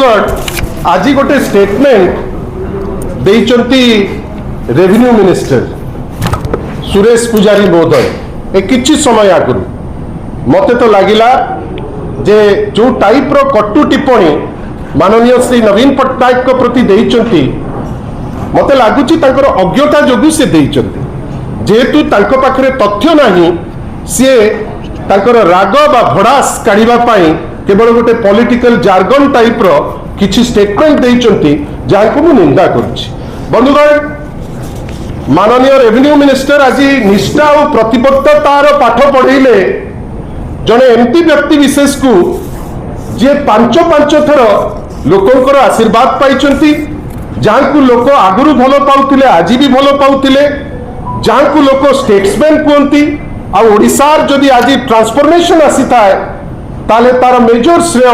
बंधुगण आज गोटे स्टेटमेंट देइचंती रेवेन्यू मिनिस्टर सुरेश पुजारी महोदय किछि समय आगु मते तो लगिला जे जो टाइप रो कटु टिप्पणी माननीय श्री नवीन पट्टनायक को प्रति देइचंती मते लागुची तांकर अज्ञता जोगु से देइचंती जेहेतु तांको पाखरे तथ्य नाही से तांकर राग बा भड़ास काढ़िबा पाई केवल गोटे पॉलिटिकल जार्गन टाइप रो किछि स्टेटमेंट देइचंती जाहाको मु निंदा करूछि। बंधुगण माननीय रेवेन्यू मिनिस्टर आज निष्ठा और प्रतिबद्धतार पाठ पढ़ेले जने एमती व्यक्ति विशेष को जे पांच पांच थर लोकंकर आशीर्वाद पाइचंती जहाँ को लोक आगुरु भल पाउतिले आज भी भल पाउतिले जहाँ को लोक स्टेट्समैन कहती आशार जदि आज ट्रांसफॉर्मेशन आसी थाए ताले तार मेजर श्रेय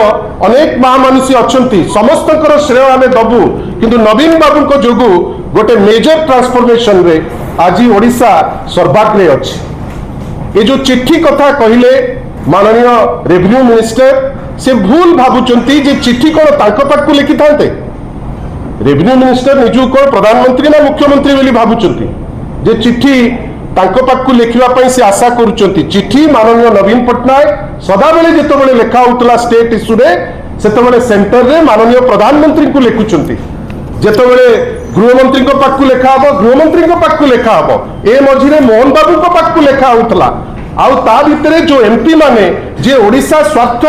अनेक महामानुषी अच्छा समस्त श्रेय आम दबू किंतु नवीन बाबू को जोगु गोटे मेजर ट्रांसफॉर्मेशन रे आज ओडिशा सर्वाग्रे अच्छी। ये जो चिट्ठी कथा कहले माननीय रेवेन्यू मिनिस्टर से भूल भावुचंती जे चिट्ठी कौन तांको पाखु लिखि थांते रेवेन्यू मिनिस्टर निजु कौन प्रधानमंत्री ना मुख्यमंत्री बोली भावुचंती जे चिट्ठी तांको पाखु लिखिबा पई से आशा करूचंती। चिट्ठी माननीय नवीन पट्टनायक सदाबेले जेतबेले लेखा होतला स्टेट इश्यू रे सेतबेले सेंटर रे माननीय प्रधानमंत्री को लिखुचंती जेतबेले गृहमंत्री को पाखु लेखा हबो गृहमंत्री को पाखु लेखा हबो ए मझिरे मोहन बाबू को पाखु लेखा होतला आउ ता भितरे जो एमपी माने जे ओडिशा स्वार्थ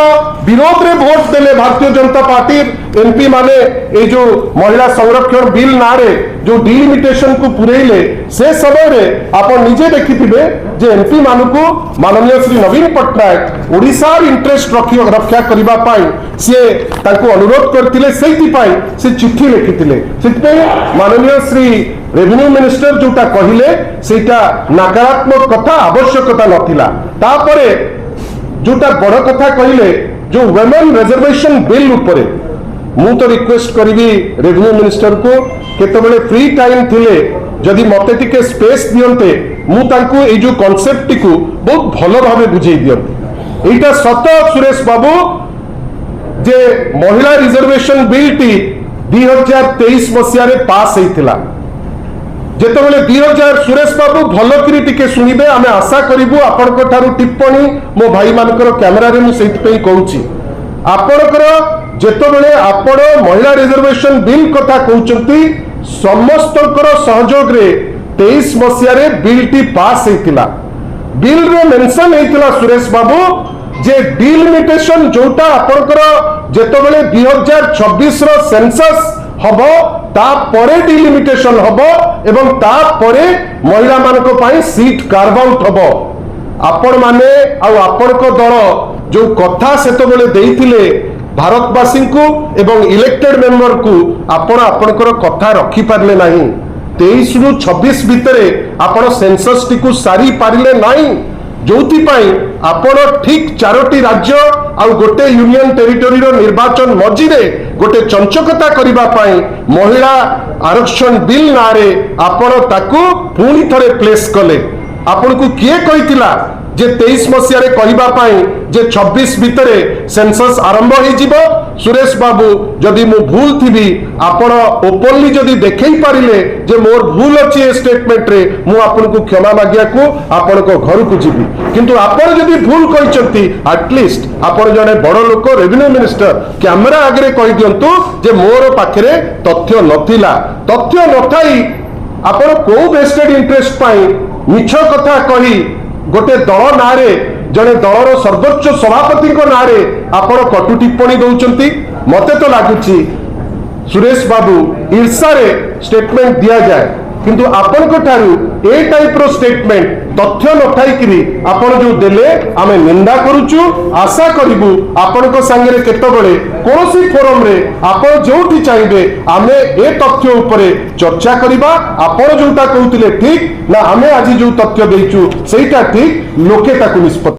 विरोध रे वोट देले भारतीय जनता पार्टी एमपी माने ए जो महिला संरक्षण बिल नारे जो डिलिमिटेशन को पुरेले से समय रे आपण निजे देखिथिबे जे एमपी मानकु माननीय श्री नवीन पट्टनायक ओडिशा इंटरेस्ट रक्षा करबा पाई से तांको अनुरोध करथिले सेति पाई से चिट्ठी लिखिथिले सेति माननीय श्री रेवेन्यू मिनिस्टर जोटा कहले सेटा नकारात्मक कथा आवश्यकता नथिला तापरे जोटा बड़ कथा कहले जो वुमेन रिजर्वेशन बिल ऊपर मु तो रिक्वेस्ट करी रेवेन्यू मिनिस्टर को केतबेले फ्री टाइम थिले जदि मते टिके स्पेस दियंते मु तांको ए जो कांसेप्ट को बहुत भलो भाबे बुझेई दियंते एटा सत सुरेश बाबू जे महिला रिजर्वेशन बिल टी 2023 मसिया रे पास हेतिला जेतबेले 2000 सुरेश बाबू भलो करी टिके सुनिबे आमे आशा करिवु आपनक थारु टिप्पणी मो भाई मानकर कैमरा रे मु सेति पई कहूची आपनकर जेतबेले आपण महिला रिजर्वेशन बिल कथा कहउचंती समस्तकर सहयोग रे 23 मसिया रे बिल टी पास हेतिला बिल रे मेंशन हेतिला सुरेश बाबू जे डिलिमिटेशन जोटा आपनकर जेतबेले 2026 रो सेंसस हबो ता परे डिलिमिटेशन हबो एवं ता परे महिला मानक पाई सीट कार्व आउट हबो आपण माने आ आपण को दल जो कथा सेतबेले देइथिले भारतवासी को एवं इलेक्टेड मेंबर को आपण आपणकर कथा रखि पारले नाही 23 रु 26 भितरे आपण सेंसस टी को सारी पारिले नाही जोथि पाई आपण ठीक 4टी राज्य आ गोटे यूनियन टेरिटोरी रो निर्वाचन मझिरे गोटे चंचकता करिबा पाई महिला आरक्षण बिल नारे आपण ताकू पुणी थरे प्लेस कले आपण को किए कहितिला जे 23 मसिया रे कहिबा पाई जे 26 भितरे सेंसस आरंभ हो जिवो सुरेश बाबू जदि मु भूल थिबी आपण ओपनली जदि देखै पारिले जे मोर भूल अछि ए स्टेटमेंट रे मु आपण को क्षमा मागिया को आपण को घर को जिबी किंतु आपण जदि भूल कहिचंती एटलीस्ट आपण जने बड़ लोक रेवेन्यू मिनिस्टर कैमरा आगे कहि दियंतु जे मोर पाखरे तथ्य नथिला तथ्य नथाई आपण को वेस्टेड इंटरेस्ट पाई मिछ कथा कही गोटे दल नारे जने दलर सर्वोच्च सभापति नारे आपण कटु टिप्पणी दौरान मते तो लगुच सुरेश बाबू ईर्षा रे स्टेटमेंट दिया जाए किंतु आपण को ठारू ए टाइप रो स्टेटमेंट तथ्य नथाई करी आपण जो देले आमे निंदा करूचु आशा करिवु आपण को संगे केतबेले कोनोसी फोरम रे आपण जोठी चाहिबे आमे ए तथ्य ऊपर चर्चा करिबा आपण जोटा कहउतिले ठीक ना आमे आज जो तथ्य देइचु सेटा ठीक लोके ताकू निष्पत्ति